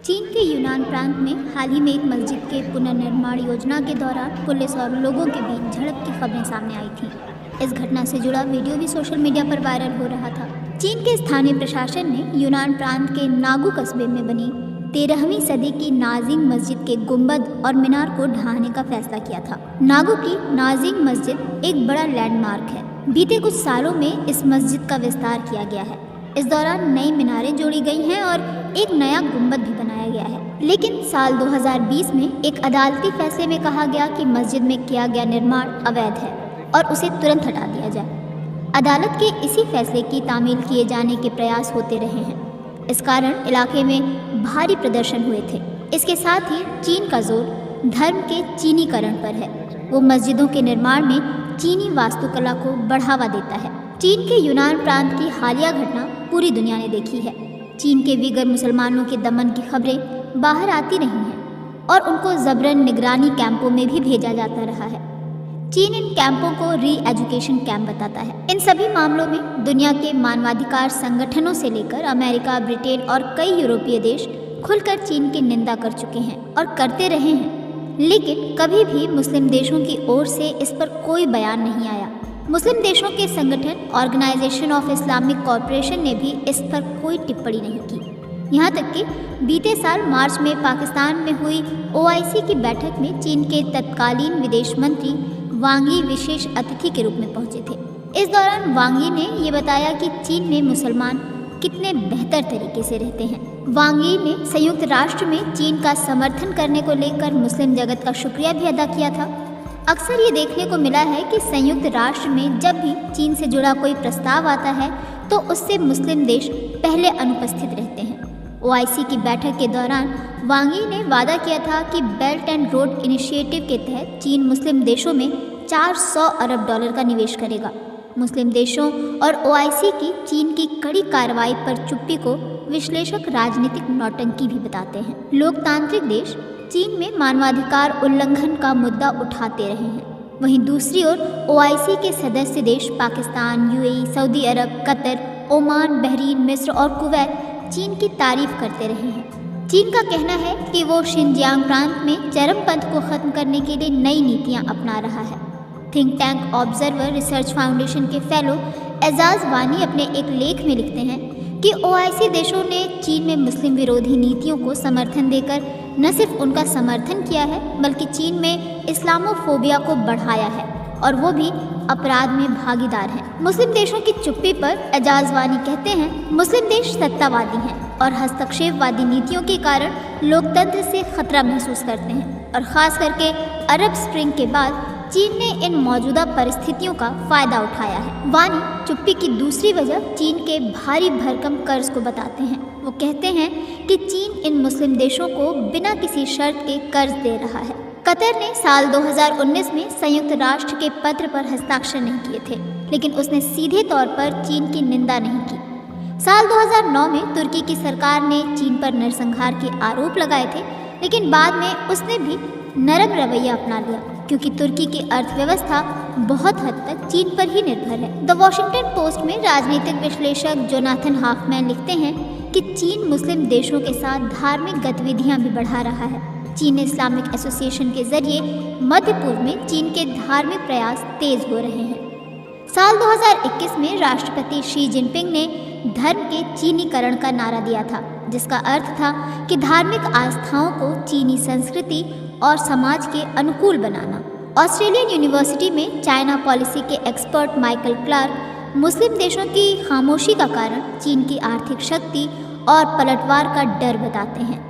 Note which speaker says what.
Speaker 1: चीन के यूनान प्रांत में हाल ही में एक मस्जिद के पुनर्निर्माण योजना के दौरान पुलिस और लोगों के बीच झड़प की खबरें सामने आई थीं। इस घटना से जुड़ा वीडियो भी सोशल मीडिया पर वायरल हो रहा था। चीन के स्थानीय प्रशासन ने यूनान प्रांत के नागू कस्बे में बनी 13वीं सदी की नाजिंग मस्जिद के गुंबद और मीनार को ढहाने का फैसला किया था। नागू की नाजिंग मस्जिद एक बड़ा लैंडमार्क है। बीते कुछ सालों में इस मस्जिद का विस्तार किया गया है। इस दौरान नई मीनारें जोड़ी गई हैं और एक नया गुंबद भी बनाया गया है। लेकिन साल 2020 में एक अदालती फैसले में कहा गया कि मस्जिद में किया गया निर्माण अवैध है और उसे तुरंत हटा दिया जाए। अदालत के इसी फैसले की तामील किए जाने के प्रयास होते रहे हैं। इस कारण इलाके में भारी प्रदर्शन हुए थे। इसके साथ ही चीन का जोर धर्म के चीनीकरण पर है। वो मस्जिदों के निर्माण में चीनी वास्तुकला को बढ़ावा देता है। चीन के यूनान प्रांत की हालिया घटना पूरी दुनिया ने देखी है। चीन के वीगर मुसलमानों के दमन की खबरें बाहर आती रही हैं और उनको जबरन निगरानी कैंपों में भी भेजा जाता रहा है। चीन इन कैंपों को री एजुकेशन कैंप बताता है। इन सभी मामलों में दुनिया के मानवाधिकार संगठनों से लेकर अमेरिका, ब्रिटेन और कई यूरोपीय देश खुलकर चीन की निंदा कर चुके हैं और करते रहे हैं। लेकिन कभी भी मुस्लिम देशों की ओर से इस पर कोई बयान नहीं आया। मुस्लिम देशों के संगठन ऑर्गेनाइजेशन ऑफ इस्लामिक कॉरपोरेशन ने भी इस पर कोई टिप्पणी नहीं की। यहाँ तक कि बीते साल मार्च में पाकिस्तान में हुई OIC की बैठक में चीन के तत्कालीन विदेश मंत्री वांग यी विशेष अतिथि के रूप में पहुंचे थे। इस दौरान वांग यी ने ये बताया कि चीन में मुसलमान कितने बेहतर तरीके से रहते हैं। वांग यी ने संयुक्त राष्ट्र में चीन का समर्थन करने को लेकर मुस्लिम जगत का शुक्रिया भी अदा किया था। अक्सर ये देखने को मिला है कि संयुक्त राष्ट्र में जब भी चीन से जुड़ा कोई प्रस्ताव आता है तो उससे मुस्लिम देश पहले अनुपस्थित रहते हैं। OIC की बैठक के दौरान वांग यी ने वादा किया था कि बेल्ट एंड रोड इनिशिएटिव के तहत चीन मुस्लिम देशों में 400 अरब डॉलर का निवेश करेगा। मुस्लिम देशों और OIC की चीन की कड़ी कार्रवाई पर चुप्पी को विश्लेषक राजनीतिक नौटंकी भी बताते हैं। लोकतांत्रिक देश चीन में मानवाधिकार उल्लंघन का मुद्दा उठाते रहे हैं। वहीं दूसरी ओर OIC के सदस्य देश पाकिस्तान, UAE, सऊदी अरब, कतर, ओमान, बहरीन, मिस्र और कुवैत चीन की तारीफ करते रहे हैं। चीन का कहना है कि वो शिनजियांग प्रांत में चरमपंथ को खत्म करने के लिए नई नीतियां अपना रहा है। Think tank observer research foundation के फेलो एजाज वानी अपने एक लेख में लिखते हैं कि OIC देशों ने चीन में मुस्लिम विरोधी नीतियों को समर्थन देकर न सिर्फ उनका समर्थन किया है बल्कि चीन में इस्लामोफोबिया को बढ़ाया है और वो भी अपराध में भागीदार हैं। मुस्लिम देशों की चुप्पी पर एजाज वानी कहते हैं, मुस्लिम देश सत्तावादी हैं और हस्तक्षेपवादी नीतियों के कारण लोकतंत्र से खतरा महसूस करते हैं और ख़ास करके अरब स्प्रिंग के बाद चीन ने इन मौजूदा परिस्थितियों का फायदा उठाया है। वानी चुप्पी की दूसरी वजह चीन के भारी भरकम कर्ज को बताते हैं। वो कहते हैं कि चीन इन मुस्लिम देशों को बिना किसी शर्त के कर्ज दे रहा है। कतर ने साल 2019 में संयुक्त राष्ट्र के पत्र पर हस्ताक्षर नहीं किए थे, लेकिन उसने सीधे तौर पर चीन की निंदा नहीं की। साल 2009 में तुर्की की सरकार ने चीन पर नरसंहार के आरोप लगाए थे, लेकिन बाद में उसने भी नरम रवैया अपना लिया क्योंकि तुर्की की अर्थव्यवस्था बहुत हद तक चीन पर ही निर्भर है। द वॉशिंगटन पोस्ट में राजनीतिक विश्लेषक जोनाथन हाफमैन लिखते हैं कि चीन मुस्लिम देशों के साथ धार्मिक गतिविधियां भी बढ़ा रहा है। चीन इस्लामिक एसोसिएशन के जरिए मध्य पूर्व में चीन के धार्मिक प्रयास तेज हो रहे हैं। साल 2021 में राष्ट्रपति शी जिनपिंग ने धर्म के चीनीकरण का नारा दिया था, जिसका अर्थ था कि धार्मिक आस्थाओं को चीनी संस्कृति और समाज के अनुकूल बनाना। ऑस्ट्रेलियन यूनिवर्सिटी में चाइना पॉलिसी के एक्सपर्ट माइकल क्लार्क मुस्लिम देशों की खामोशी का कारण चीन की आर्थिक शक्ति और पलटवार का डर बताते हैं।